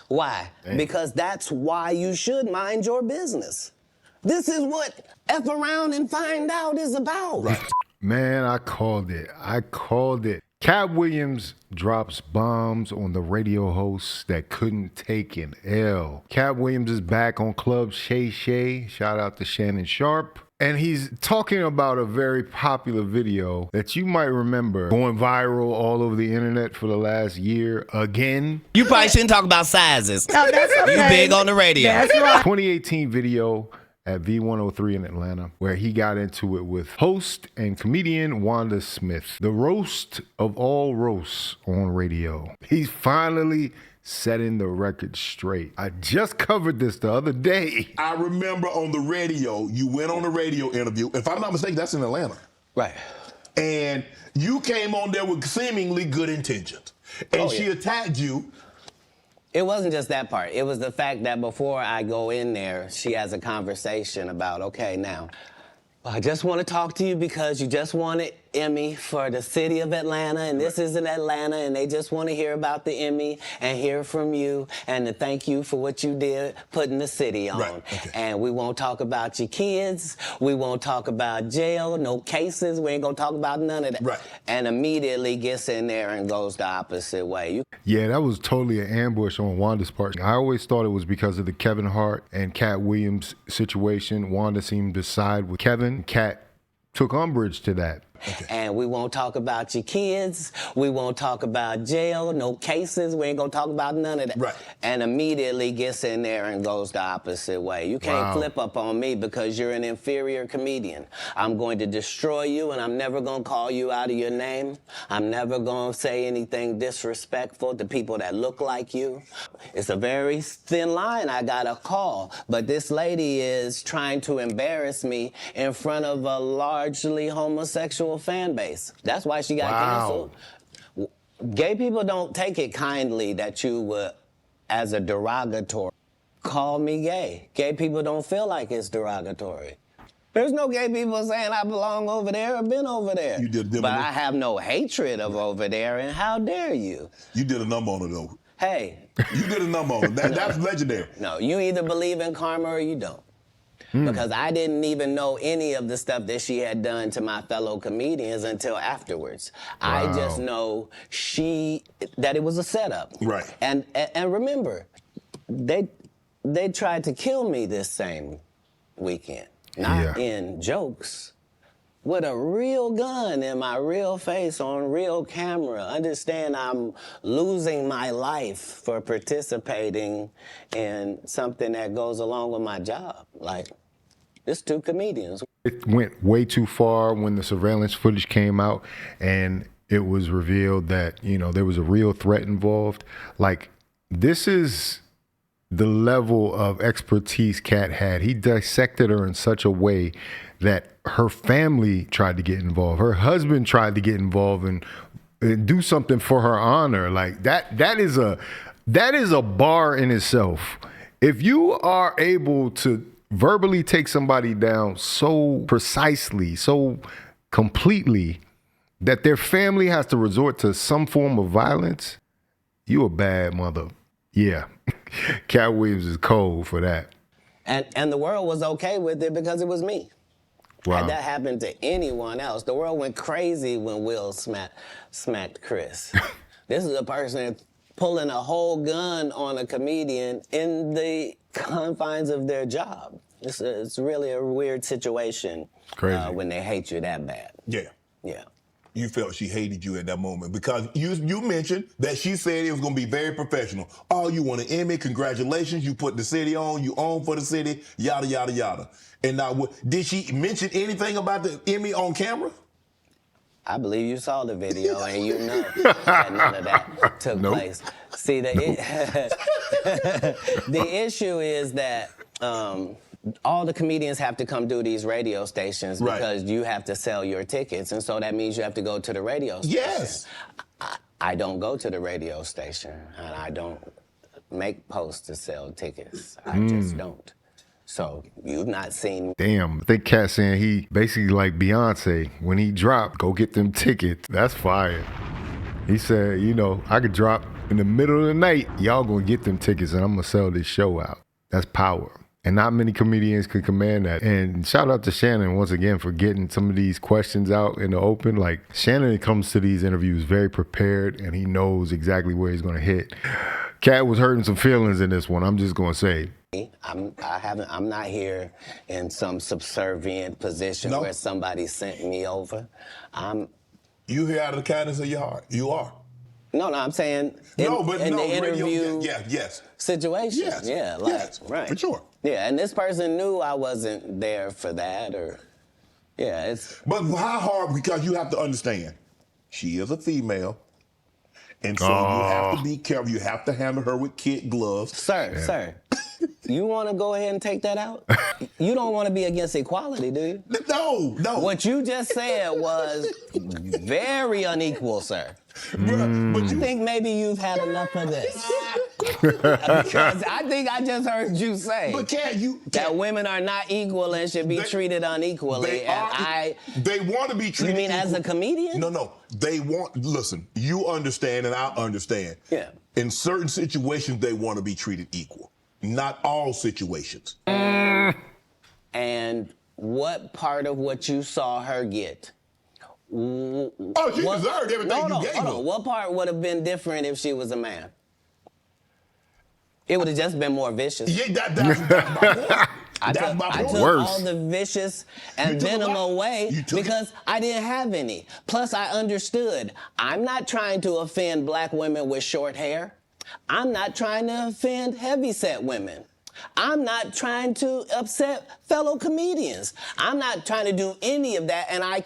Why? Damn. Because that's why you should mind your business. This is what F around and find out is about. Right. Man, I called it. Katt Williams drops bombs on the radio hosts that couldn't take an L. Katt Williams is back on Club Shay Shay. Shout out to Shannon Sharp. And he's talking about a very popular video that you might remember going viral all over the internet for the last year again. You probably shouldn't talk about sizes. No, that's okay. You big on the radio. That's right. 2018 video at V103 in Atlanta, where he got into it with host and comedian Wanda Smith. The roast of all roasts on radio. He's finally setting the record straight. I just covered this the other day. I remember on the radio, you went on a radio interview. If I'm not mistaken, that's in Atlanta. Right. And you came on there with seemingly good intentions. And she attacked you. It wasn't just that part. It was the fact that before I go in there, she has a conversation about, okay, now, I just want to talk to you because you just won an Emmy for the city of Atlanta, and this is in Atlanta, and they just want to hear about the Emmy and hear from you and to thank you for what you did putting the city on. Right. Okay. And we won't talk about your kids. We won't talk about jail, no cases. We ain't going to talk about none of that. Right. And immediately gets in there and goes the opposite way. Yeah, that was totally an ambush on Wanda's part. I always thought it was because of the Kevin Hart and Katt Williams situation. Wanda seemed to side with Kevin. Katt took umbrage to that. Okay. And we won't talk about your kids. We won't talk about jail, no cases. We ain't gonna talk about none of that. Right. And immediately gets in there and goes the opposite way. You can't flip up on me because you're an inferior comedian. I'm going to destroy you, and I'm never gonna call you out of your name. I'm never gonna say anything disrespectful to people that look like you. It's a very thin line I gotta call, but this lady is trying to embarrass me in front of a largely homosexual fan base. That's why she got canceled. Gay people don't take it kindly that you would, as a derogatory, call me gay. Gay people don't feel like it's derogatory. There's no gay people saying I belong over there or been over there. You did but I have no hatred of over there, and how dare you? You did a number on it, though. Hey. You did a number on it. That's legendary. No, you either believe in karma or you don't. Because I didn't even know any of the stuff that she had done to my fellow comedians until afterwards. I just know that it was a setup. Right. And remember, they tried to kill me this same weekend. Not in jokes. With a real gun in my real face on real camera. Understand I'm losing my life for participating in something that goes along with my job. Like, it's two comedians. It went way too far when the surveillance footage came out and it was revealed that, you know, there was a real threat involved. Like, this is the level of expertise Katt had. He dissected her in such a way that her family tried to get involved. Her husband tried to get involved and do something for her honor. Like that is a bar in itself. If you are able to verbally take somebody down so precisely, so completely, that their family has to resort to some form of violence, you a bad mother. Yeah. Katt Williams is cold for that. And the world was okay with it because it was me. Wow. Had that happened to anyone else, the world went crazy when Will smacked Chris. This is a person pulling a whole gun on a comedian in the confines of their job. It's really a weird situation when they hate you that bad. Yeah. Yeah. You felt she hated you at that moment because you mentioned that she said it was going to be very professional. Oh, you won an Emmy, congratulations, you put the city on, you own for the city, yada, yada, yada. And now, did she mention anything about the Emmy on camera? I believe you saw the video and you know that none of that took place. See, the issue is that all the comedians have to come do these radio stations because you have to sell your tickets, and so that means you have to go to the radio station. Yes. I don't go to the radio station, and I don't make posts to sell tickets. I just don't. So you've not seen. Damn, I think Katt saying he basically like Beyonce. When he dropped, go get them tickets. That's fire. He said, you know, I could drop in the middle of the night, y'all gonna get them tickets and I'm gonna sell this show out. That's power. And not many comedians can command that. And shout out to Shannon once again for getting some of these questions out in the open. Like, Shannon comes to these interviews very prepared and he knows exactly where he's gonna hit. KATT was hurting some feelings in this one, I'm just gonna say. I'm not here in some subservient position where somebody sent me over. You here out of the kindness of your heart. You are. No, I'm saying in the interview situation. Yes. Yeah, right. For sure. Yeah, and this person knew I wasn't there for that, it's. But how hard? Because you have to understand, she is a female, and so you have to be careful. You have to handle her with kid gloves. Sir, you want to go ahead and take that out? You don't want to be against equality, do you? No. What you just said was very unequal, sir. But I think maybe you've had enough of this. Because I think I just heard you say that women are not equal and should be treated unequally. They want to be treated. You mean equal. as a comedian? No. They want. Listen, you understand, and I understand. Yeah. In certain situations, they want to be treated equal. Not all situations. And what part of what you saw her get? She deserved everything you gave her. What part would have been different if she was a man? It would have just been more vicious. Yeah, that's my point. I took all the vicious and venom away because I didn't have any. Plus, I understood. I'm not trying to offend black women with short hair. I'm not trying to offend heavyset women. I'm not trying to upset fellow comedians. I'm not trying to do any of that, and I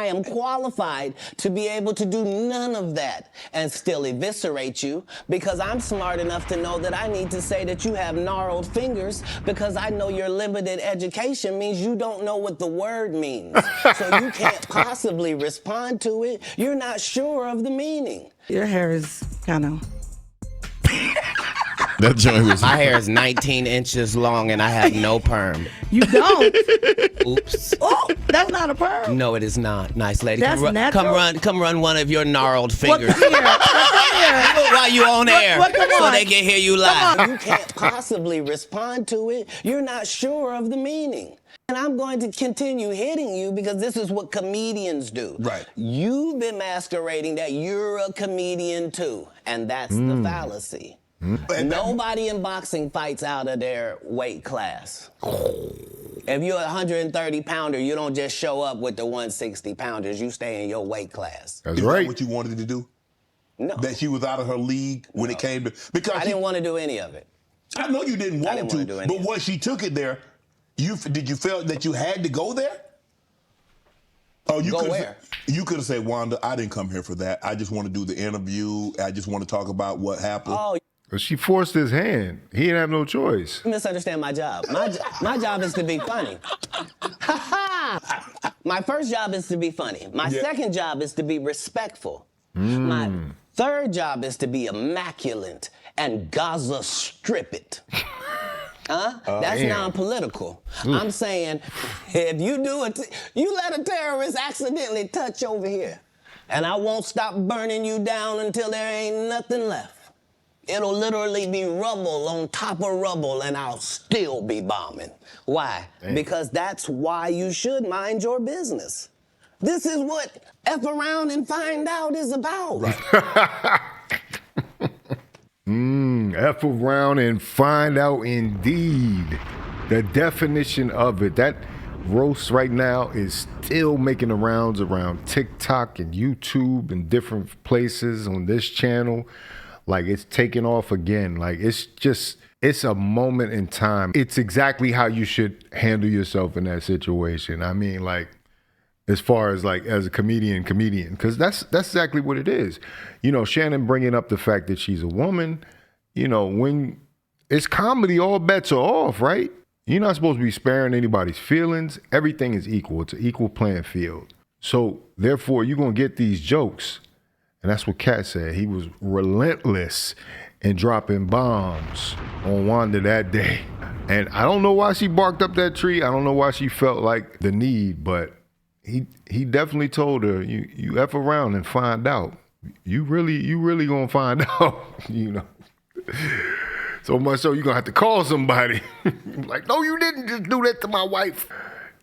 am qualified to be able to do none of that and still eviscerate you because I'm smart enough to know that I need to say that you have gnarled fingers because I know your limited education means you don't know what the word means. So you can't possibly respond to it. You're not sure of the meaning. Your hair is kind of... That joint was. My hair is 19 inches long and I have no perm. You don't? Oops. Oh, that's not a perm. No, it is not. Nice lady. That's natural. Come run one of your gnarled fingers. Come here. While you on air, so they can hear you live. You You can't possibly respond to it. You're not sure of the meaning. And I'm going to continue hitting you because this is what comedians do. Right. You've been masquerading that you're a comedian too, and that's the fallacy. Nobody in boxing fights out of their weight class. If you're a 130 pounder, you don't just show up with the 160 pounders. You stay in your weight class. That's Is right. that what you wanted to do? No. That she was out of her league when it came to because I didn't want to do any of it. I know you didn't want didn't to, wanna do any but once she took it there, did you feel that you had to go there? Oh, you Go where? You could have said, Wanda, I didn't come here for that. I just want to do the interview. I just want to talk about what happened. Oh, She forced his hand. He didn't have no choice. you misunderstand my job. My job is to be funny. My first job is to be funny. My second job is to be respectful. My third job is to be immaculate and Gaza strip it. That's non-political. I'm saying if you do it, you let a terrorist accidentally touch over here, and I won't stop burning you down until there ain't nothing left. It'll literally be rubble on top of rubble, and I'll still be bombing. Why? Damn. Because that's why you should mind your business. This is what F around and find out is about. Right. F around and find out indeed. The definition of it. That roast right now is still making the rounds around TikTok and YouTube and different places on this channel. Like, it's taking off again. Like, it's a moment in time. It's exactly how you should handle yourself in that situation. I mean, like, as far as like as a comedian, because that's exactly what it is. You know, Shannon bringing up the fact that she's a woman. You know, when it's comedy, all bets are off, right? You're not supposed to be sparing anybody's feelings. Everything is equal. It's an equal playing field. So therefore, you're gonna get these jokes. And that's what KATT said. He was relentless in dropping bombs on Wanda that day. And I don't know why she barked up that tree. I don't know why she felt like the need, but he definitely told her, you F around and find out. you really gonna find out, you know. So much so you're gonna have to call somebody. Like, no, you didn't just do that to my wife.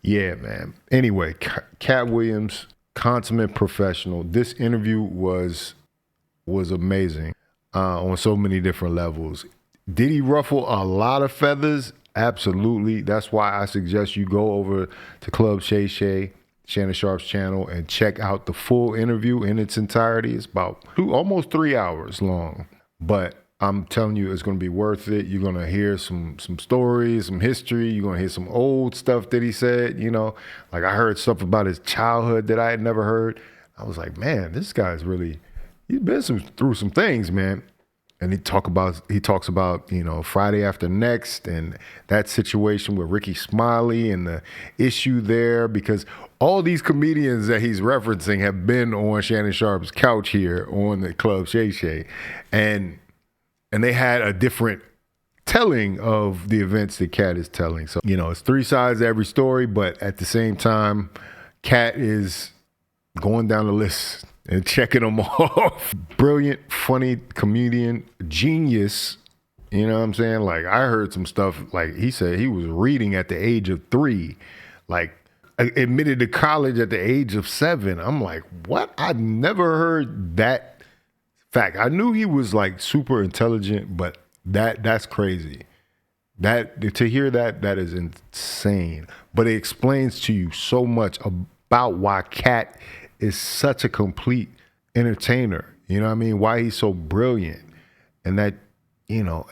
Yeah, man. Anyway, Katt Williams, consummate professional. This interview was amazing on so many different levels. Did he ruffle a lot of feathers? Absolutely. That's why I suggest you go over to Club Shay Shay, Shannon Sharp's channel, and check out the full interview in its entirety. It's about almost 3 hours long, but I'm telling you, it's going to be worth it. You're going to hear some stories, some history. You're going to hear some old stuff that he said, you know. Like, I heard stuff about his childhood that I had never heard. I was like, man, this guy's really, he's been through some things, man. And he talks about, you know, Friday After Next and that situation with Ricky Smiley and the issue there, because all these comedians that he's referencing have been on Shannon Sharp's couch here on the Club Shay Shay. And they had a different telling of the events that Katt is telling. So, you know, it's 3 sides to every story, but at the same time, Katt is going down the list and checking them off. Brilliant, funny comedian, genius. You know what I'm saying? Like, I heard some stuff, like he said he was reading at the age of 3, like admitted to college at the age of 7. I'm like, what? I've never heard that fact. I knew he was like super intelligent, but that's crazy. That to hear that is insane. But it explains to you so much about why Katt is such a complete entertainer. You know what I mean? Why he's so brilliant. And that, you know,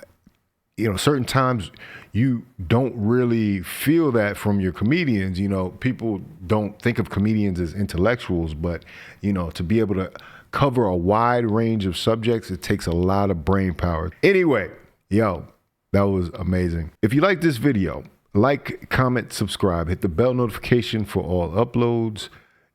certain times you don't really feel that from your comedians. You know, people don't think of comedians as intellectuals, but, you know, to be able to cover a wide range of subjects, it takes a lot of brain power. Anyway, yo, that was amazing. If you like this video, like, comment, subscribe, hit the bell notification for all uploads.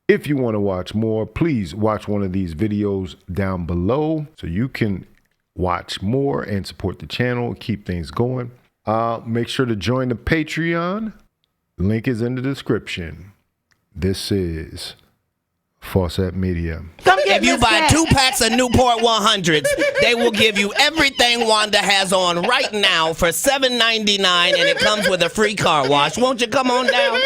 If you want to watch more, please watch one of these videos down below so you can watch more and support the channel, keep things going. Make sure to join the Patreon. Link is in the description. This is Faucette Media. If you buy 2 packs of Newport 100s, they will give you everything Wanda has on right now for $7.99, and it comes with a free car wash. Won't you come on down?